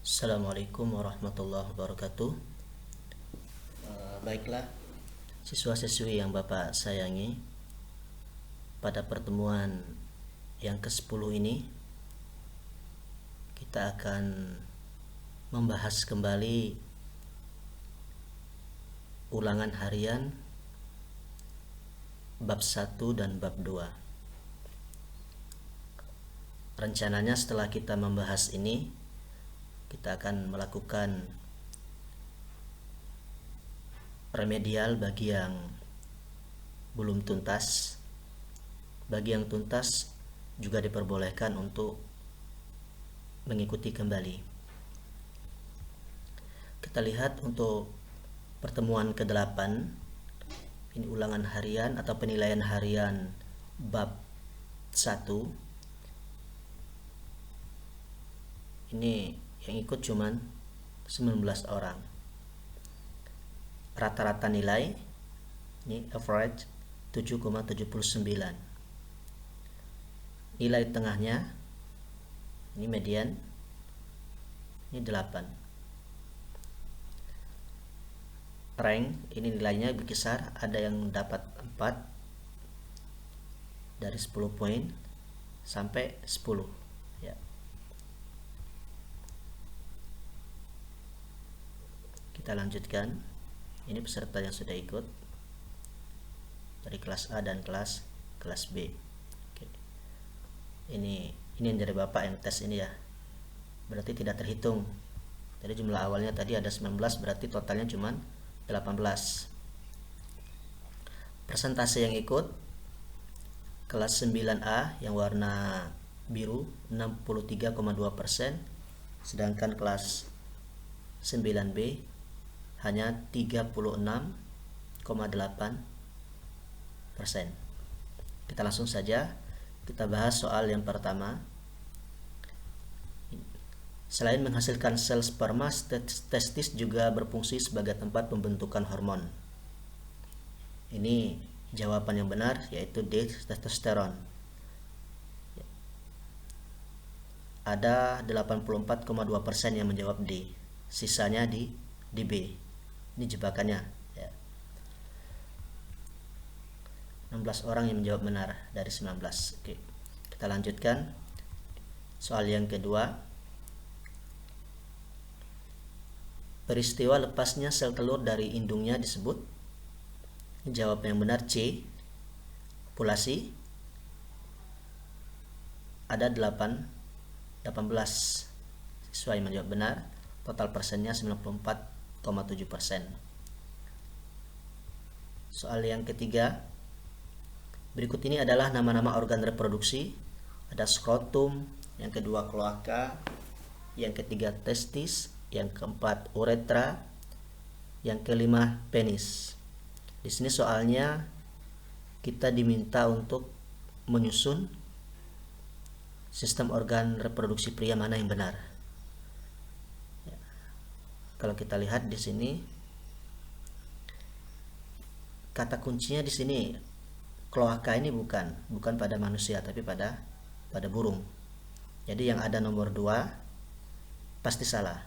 Assalamualaikum warahmatullahi wabarakatuh. Baiklah, siswa-siswi yang Bapak sayangi, pada pertemuan yang ke-10 ini kita akan membahas kembali ulangan harian bab 1 dan bab 2. Rencananya setelah kita membahas ini, kita akan melakukan remedial bagi yang belum tuntas. Bagi yang tuntas juga diperbolehkan untuk mengikuti kembali. Kita lihat untuk pertemuan ke-8, ini ulangan harian atau penilaian harian bab 1. Ini yang ikut cuman 19 orang. Rata-rata nilai ini average 7,79. Nilai tengahnya ini median ini 8. Rank ini nilainya berkisar, ada yang dapat 4 dari 10 poin sampai 10 ya. Kita lanjutkan. Ini peserta yang sudah ikut dari kelas A dan kelas B. Oke. Ini yang dari Bapak yang tes ini ya. Berarti tidak terhitung. Jadi jumlah awalnya tadi ada 19, berarti totalnya cuma 18. Persentase yang ikut kelas 9A yang warna biru 63,2%, sedangkan kelas 9B hanya 36,8%. Kita langsung saja kita bahas soal yang pertama. Selain menghasilkan sel sperma, testis juga berfungsi sebagai tempat pembentukan hormon. Ini jawaban yang benar, yaitu D, testosteron. Ada 84,2% yang menjawab D, sisanya di B. Ini jebakannya ya. 16 orang yang menjawab benar dari 19. Oke. Kita lanjutkan. Soal yang kedua. Peristiwa lepasnya sel telur dari indungnya disebut. Jawab yang benar C, kopulasi. Ada 18 siswa yang menjawab benar. Total persennya 94,7%. Soal yang ketiga. Berikut ini adalah nama-nama organ reproduksi. Ada skrotum, yang kedua kloaka, yang ketiga testis, yang keempat uretra, yang kelima penis. Di sini soalnya kita diminta untuk menyusun sistem organ reproduksi pria mana yang benar. Ya. Kalau kita lihat di sini, kata kuncinya di sini kloaka ini bukan pada manusia tapi pada burung. Jadi yang ada nomor 2 pasti salah.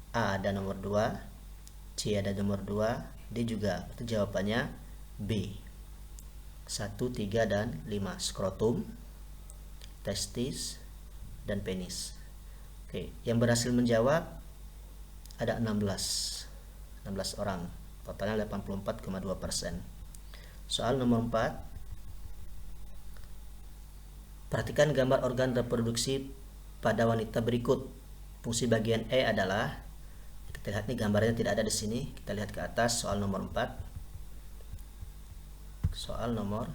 A ada nomor 2, C ada nomor 2, D juga. Itu jawabannya B. 1, 3, dan 5. Skrotum, testis, dan penis. Oke, yang berhasil menjawab ada 16 orang. Totalnya 84,2%. Soal nomor 4. Perhatikan gambar organ reproduksi pada wanita berikut. Fungsi bagian E adalah, kita lihat nih gambarnya tidak ada di sini. Kita lihat ke atas, soal nomor 4. Soal nomor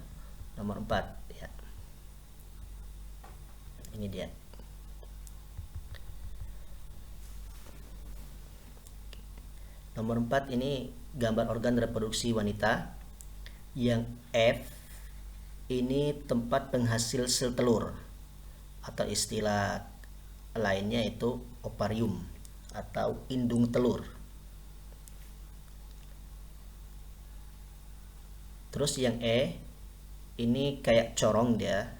4 ya. Ini dia. Nomor 4 ini gambar organ reproduksi wanita. Yang F ini tempat penghasil sel telur, atau istilah lainnya itu ovarium atau indung telur. Terus yang E ini kayak corong dia,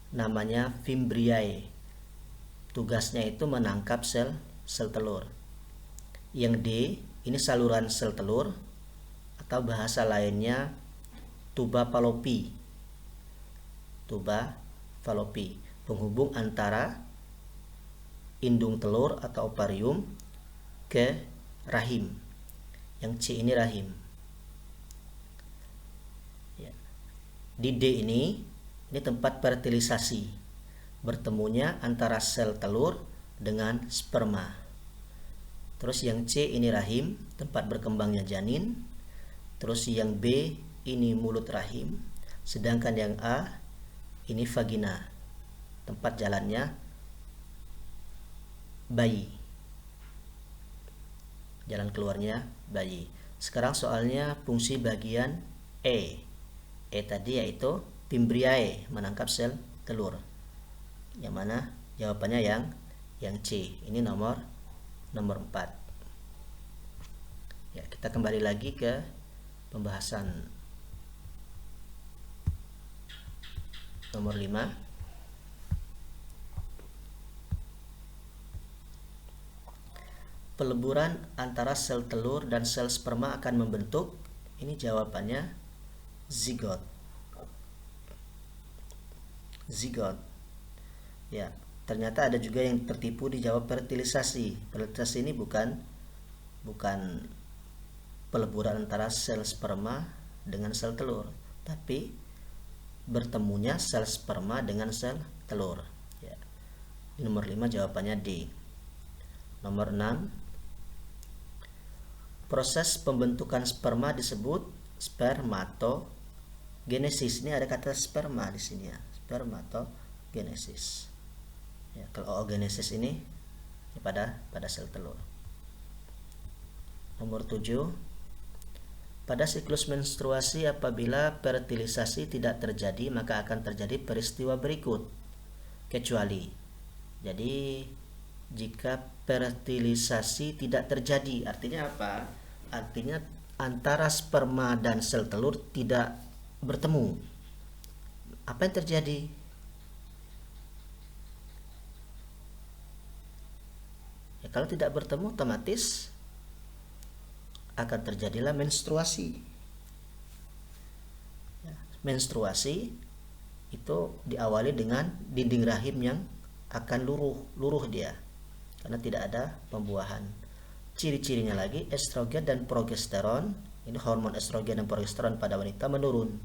namanya fimbriae. Tugasnya itu menangkap sel sel telur. Yang D ini saluran sel telur atau bahasa lainnya tuba Fallopi. Tuba Fallopi, penghubung antara indung telur atau ovarium ke rahim. Yang C ini rahim. Ya. Di D ini tempat fertilisasi, bertemunya antara sel telur dengan sperma. Terus yang C ini rahim, tempat berkembangnya janin. Terus yang B ini mulut rahim, sedangkan yang A ini vagina, tempat jalannya bayi, jalan keluarnya bayi. Sekarang soalnya fungsi bagian E. E tadi yaitu Fimbriae, menangkap sel telur. Yang mana jawabannya yang C. Ini nomor 4. Ya, kita kembali lagi ke pembahasan nomor 5. Peleburan antara sel telur dan sel sperma akan membentuk, ini jawabannya zigot. Zigot. Ya, ternyata ada juga yang tertipu dijawab fertilisasi. Fertilisasi ini bukan peleburan antara sel sperma dengan sel telur, tapi bertemunya sel sperma dengan sel telur. Ya. Nomor 5 jawabannya D. Nomor 6, proses pembentukan sperma disebut spermatogenesis. Ini ada kata sperma di sini ya, spermatogenesis. Ya, kalau oogenesis ini ya pada sel telur. Nomor 7, pada siklus menstruasi apabila fertilisasi tidak terjadi maka akan terjadi peristiwa berikut, kecuali. Jadi jika fertilisasi tidak terjadi, artinya apa? Artinya antara sperma dan sel telur tidak bertemu. Apa yang terjadi? Ya, kalau tidak bertemu otomatis akan terjadilah menstruasi. Ya, menstruasi itu diawali dengan dinding rahim yang akan luruh dia karena tidak ada pembuahan. Ciri-cirinya lagi estrogen dan progesteron, ini hormon estrogen dan progesteron pada wanita menurun.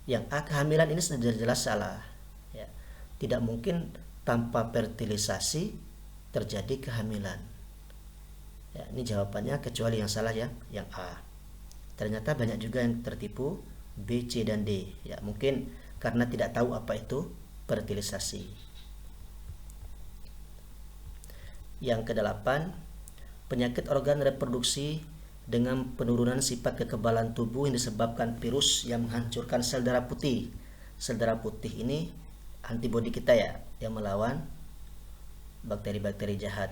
Yang A, kehamilan ini sudah jelas salah. Ya, tidak mungkin tanpa fertilisasi terjadi kehamilan. Ya, ini jawabannya kecuali yang salah yang A. Ternyata banyak juga yang tertipu B, C, dan D. Ya, mungkin karena tidak tahu apa itu fertilisasi. Yang ke-8, penyakit organ reproduksi dengan penurunan sifat kekebalan tubuh yang disebabkan virus yang menghancurkan sel darah putih. Sel darah putih ini antibodi kita ya, yang melawan bakteri-bakteri jahat.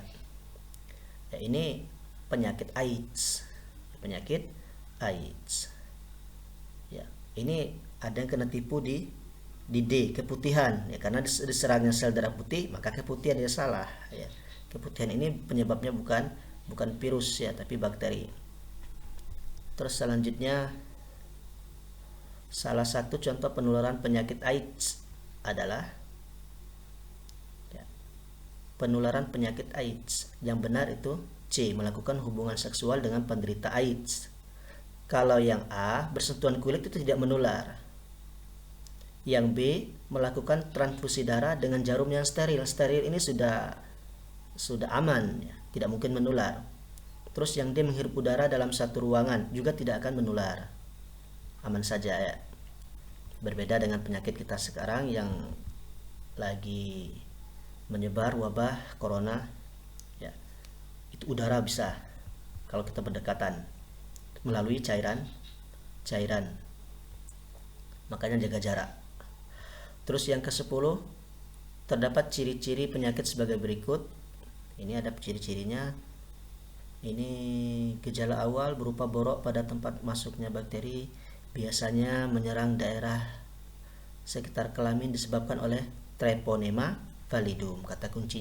Ya, ini penyakit AIDS. Ya, ini ada yang kena tipu di D, keputihan. Ya, karena diserangnya sel darah putih, maka keputihan dia salah. Ya, keputihan ini penyebabnya bukan virus ya, tapi bakteri. Terus selanjutnya, salah satu contoh penularan penyakit AIDS adalah penularan penyakit AIDS. Yang benar itu C, melakukan hubungan seksual dengan penderita AIDS. Kalau yang A, bersentuhan kulit itu tidak menular. Yang B, melakukan transfusi darah dengan jarum yang steril. Steril ini sudah aman ya, tidak mungkin menular. Terus yang D, menghirup udara dalam satu ruangan, juga tidak akan menular, aman saja ya. Berbeda dengan penyakit kita sekarang yang lagi menyebar, wabah corona ya, itu udara bisa kalau kita berdekatan melalui cairan, makanya jaga jarak. Terus yang ke-10, terdapat ciri-ciri penyakit sebagai berikut. Ini ada ciri-cirinya. Ini gejala awal berupa borok pada tempat masuknya bakteri, biasanya menyerang daerah sekitar kelamin disebabkan oleh Treponema pallidum. Kata kuncinya